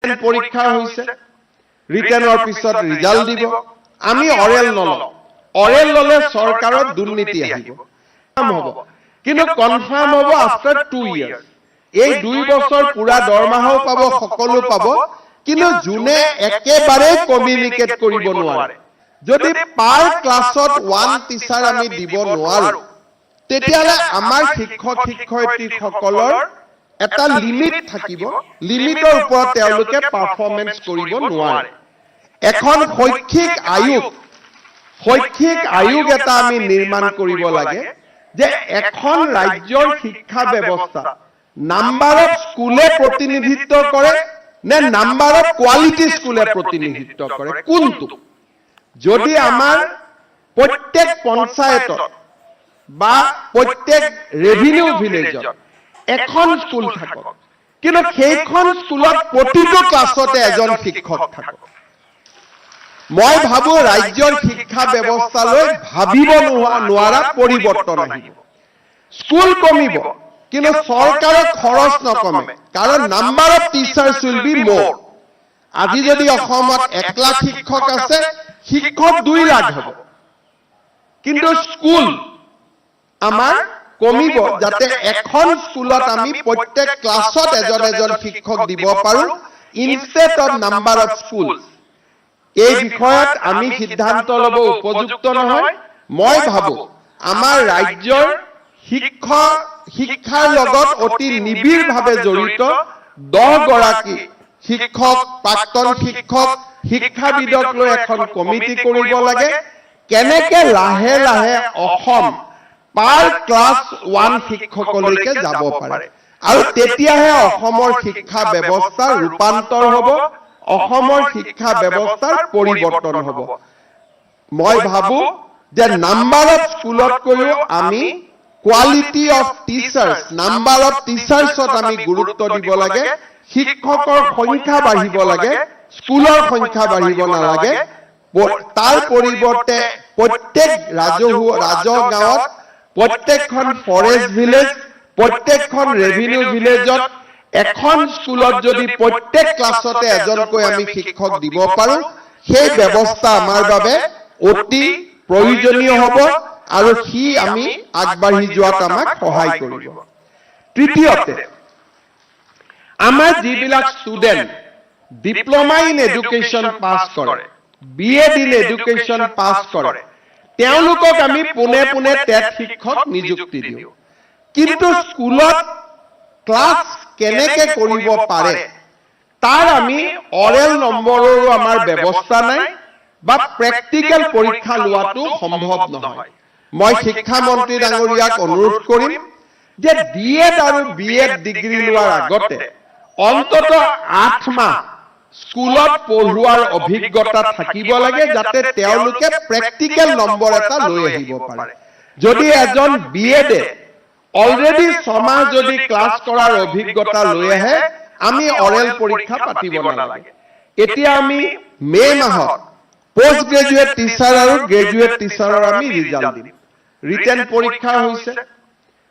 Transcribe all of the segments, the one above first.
Written পৰীক্ষা হৈছে ৰিটেনৰ পিছত ৰিজাল্ট দিব আমি অৰেল নলওঁ অৰেল ললে চৰকাৰৰ দুৰ্নীতি আহিব হ'ব কিন্তু কনফাৰ্ম হ'ব আফটাৰ 2 ইয়াৰ্স এই 2 বছৰ পুৰা দৰমহাও পাব সকলো পাব কিন্তু জুনে একেবাৰে কমিউনিকেট কৰিব নোৱাৰে যদি পাৰ ক্লাছত 1 টিচাৰ আমি দিব নোৱাৰো তেতিয়ালে আমাৰ শিক্ষক শিক্ষয়িত্ৰীসকলৰ এটা লিমিট থাকিব লিমিটৰ ওপৰত তেওঁলোকে পাৰফৰমেন্স কৰিব নোৱাৰে এখন শৈক্ষিক আয়োগ এটা আমি নিৰ্মাণ কৰিব লাগে যে এখন ৰাজ্যৰ শিক্ষা ব্যৱস্থা নাম্বাৰ অফ স্কুলে প্ৰতিনিধিত্ব কৰে নে নাম্বাৰ অফ কোৱালিটি স্কুলে প্ৰতিনিধিত্ব কৰে কোনটো যদি আমাৰ প্ৰত্যেক পঞ্চায়তত বা প্ৰত্যেক ৰেভিনিউ ভিলেজত এখন স্কুল থাকক কিন্তু সেইখন স্কুলত প্ৰতিটো ক্লাছতে এজন শিক্ষক থাকক মই ভাবো ৰাজ্যৰ শিক্ষা ব্যৱস্থালৈ ভাবিব নোৱাৰা পৰিৱৰ্তন আহিব স্কুল কমিব কিন্তু চৰকাৰৰ খৰচ নকমে কাৰণ number of teachers will be মোৰ আজি যদি অসমত 1 লাখ শিক্ষক আছে শিক্ষক 2 লাখ হ'ব কিন্তু স্কুল আমাৰ কমিব যাতে এখন স্কুলত আমি প্ৰত্যেক ক্লাছত এজন শিক্ষক দিব পাৰো instead of number of schools এই বিষয়ত আমি সিদ্ধান্ত ল'ব উপযুক্ত নহয় মই ভাবো আমাৰ ৰাজ্যৰ শিক্ষাৰ লগত অতি নিবিড়ভাৱে জড়িত 10 গৰাকী শিক্ষক প্ৰাক্তন শিক্ষক শিক্ষাবিদক লৈ এখন কমিটি কৰিব লাগে কেনেকে লাহে লাহে অসম পাৰ ক্লাছ 1 শিক্ষকলৈকে যাব পাৰে আৰু তেতিয়াহে অসমৰ শিক্ষা ব্যৱস্থাৰ ৰূপান্তৰ হ'ব অসমৰ শিক্ষা ব্যৱস্থাৰ পৰিৱৰ্তন হ'ব মই ভাবো যে নাম্বাৰ অফ স্কুলতকৈও আমি quality of teachers number of টিচাৰ্সত আমি গুৰুত্ব দিব লাগে শিক্ষকৰ সংখ্যা বাঢ়িব লাগে স্কুলৰ সংখ্যা বাঢ়িব নালাগে তাৰ পৰিৱৰ্তে প্ৰত্যেক ৰাজগাঁৱত প্ৰত্যেকখন ফৰেষ্ট ভিলেজ প্ৰত্যেকখন ৰেভিনিউ ভিলেজত এখন স্কুলত যদি প্ৰত্যেক ক্লাছতে এজনকৈ আমি শিক্ষক দিব পাৰো সেই ব্যৱস্থা আমাৰ বাবে অতি প্ৰয়োজনীয় হ'ব আৰু সি আমি আগবাঢ়ি যোৱাত আমাক সহায় কৰিব তৃতীয়তে আমাৰ যিবিলাক ষ্টুডেন্ট ডিপ্লোমা ইন এডুকেশ্যন পাছ কৰে বিএড ইন এডুকেশ্যন পাছ কৰে তেওঁলোকক আমি পুনে পুনে টেট শিক্ষক নিযুক্তি দিওঁ কিন্তু স্কুলত ক্লাছ কেনেকে কৰিব পাৰে তাৰ আমি অৰেল নম্বৰৰো আমাৰ ব্যৱস্থা নাই বা প্ৰেক্টিকেল পৰীক্ষা লোৱাটো সম্ভৱ নহয় মই শিক্ষা মন্ত্ৰী ডাঙৰীয়াক অনুৰোধ কৰিম যে ডিএড আৰু বিএড ডিগ্ৰী লোৱাৰ আগতে অন্তত 8 মাহ স্কুলত পঢ়ুৱাৰ অভিজ্ঞতা থাকিব লাগে যাতে তেওঁলোকে প্ৰেক্টিকেল নম্বৰ এটা লৈ আহিব পাৰে যদি এজন বিএডে অলৰেডি 6 মাহ যদি ক্লাছ কৰাৰ অভিজ্ঞতা লৈ আহে আমি অৰেল পৰীক্ষা পাতিব নালাগে এতিয়া আমি মে মাহত পোষ্ট গ্ৰেজুৱেট টিচাৰ আৰু গ্ৰেজুৱেট টিচাৰৰ আমি ৰিজাল্ট দিম ৰিটেন পৰীক্ষা হৈছে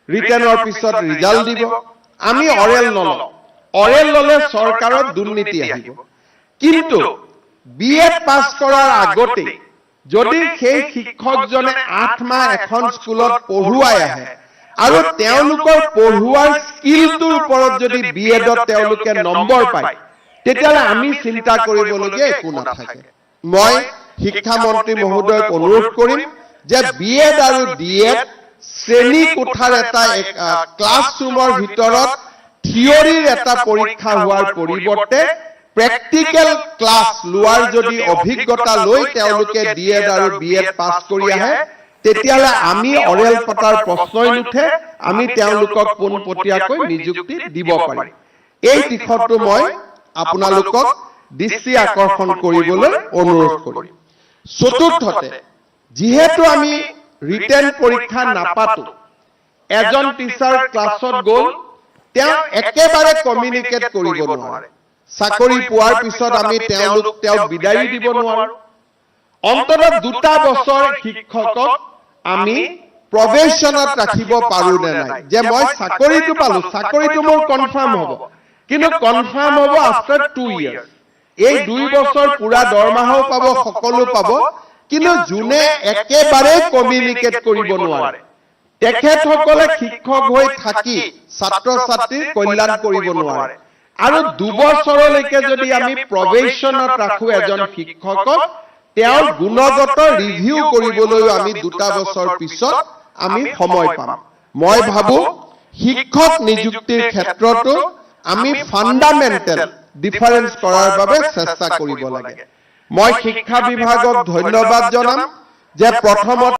ৰিটেনৰ পিছত ৰিজাল্ট দিব আমি অৰেল নলওঁ অৰেল ললে চৰকাৰৰ দুৰ্নীতি আহিব কিন্তু বিএড পাছ কৰাৰ আগতে যদি সেই শিক্ষকজনে 8 মাহ এখন স্কুলত পঢ়ুৱাই আহে আৰু তেওঁলোকৰ পঢ়ুৱাৰ স্কিলটোৰ ওপৰত যদি বিএডত তেওঁলোকে নম্বৰ পায় তেতিয়ালে আমি চিন্তা কৰিবলগীয়া একো নাথাকে মই শিক্ষা মন্ত্ৰী মহোদয়ক অনুৰোধ কৰিম যে বিএড আৰু ডিএড শ্ৰেণী কোঠাৰ এটা ক্লাছৰুমৰ ভিতৰত থিয়ৰিৰ এটা পৰীক্ষা হোৱাৰ পৰিৱৰ্তে প্ৰেক্টিকেল ক্লাছ লোৱাৰ যদি অভিজ্ঞতা লৈ তেওঁলোকে ডিএড আৰু বিএড পাছ কৰি আহে তেতিয়ালে আমি অৰেল পতাৰ প্ৰশ্নই নুঠে আমি তেওঁলোকক পোনপটীয়াকৈ নিযুক্তি দিব পাৰিম এই দিশটো মই আপোনালোকক দৃষ্টি আকৰ্ষণ কৰিবলৈ অনুৰোধ কৰিম চতুৰ্থতে যিহেতু আমি ৰিটেন পৰীক্ষা নাপাতো এজন টিচাৰ ক্লাছত গ'ল তেওঁ একেবাৰে কমিউনিকেট কৰিব নোৱাৰে চাকৰি পোৱাৰ পিছত আমি তেওঁক বিদায় দিব নোৱাৰো অন্তত 2 বছৰ শিক্ষকক আমি প্ৰবেশনত ৰাখিব পাৰো নে নাই যে মই চাকৰিটো পালো চাকৰিটো মোৰ কনফাৰ্ম হ'ব কিন্তু কনফাৰ্ম হ'ব আফটাৰ 2 years। এই 2 বছৰ পুৰা দৰমহাও পাব, সকলো পাব, কিন্তু যোনে একেবাৰে কমিউনিকেট কৰিব নোৱাৰে, তেখেতসকলে শিক্ষক হৈ থাকি ছাত্ৰ ছাত্ৰীৰ কল্যাণ কৰিব নোৱাৰে। আৰু 2 বছৰলৈকে যদি আমি প্ৰবেশনত ৰাখো এজন শিক্ষকক, তেওঁৰ গুণগত ৰিভিউ কৰিবলৈও আমি 2টা বছৰ পিছত আমি সময় পাম। মই ভাবো শিক্ষক নিযুক্তিৰ ক্ষেত্ৰতো আমি ফাণ্ডামেণ্টেল ডিফাৰেন্স কৰাৰ বাবে চেষ্টা কৰিব লাগে। মই শিক্ষা বিভাগক ধন্যবাদ জনাম যে প্ৰথমত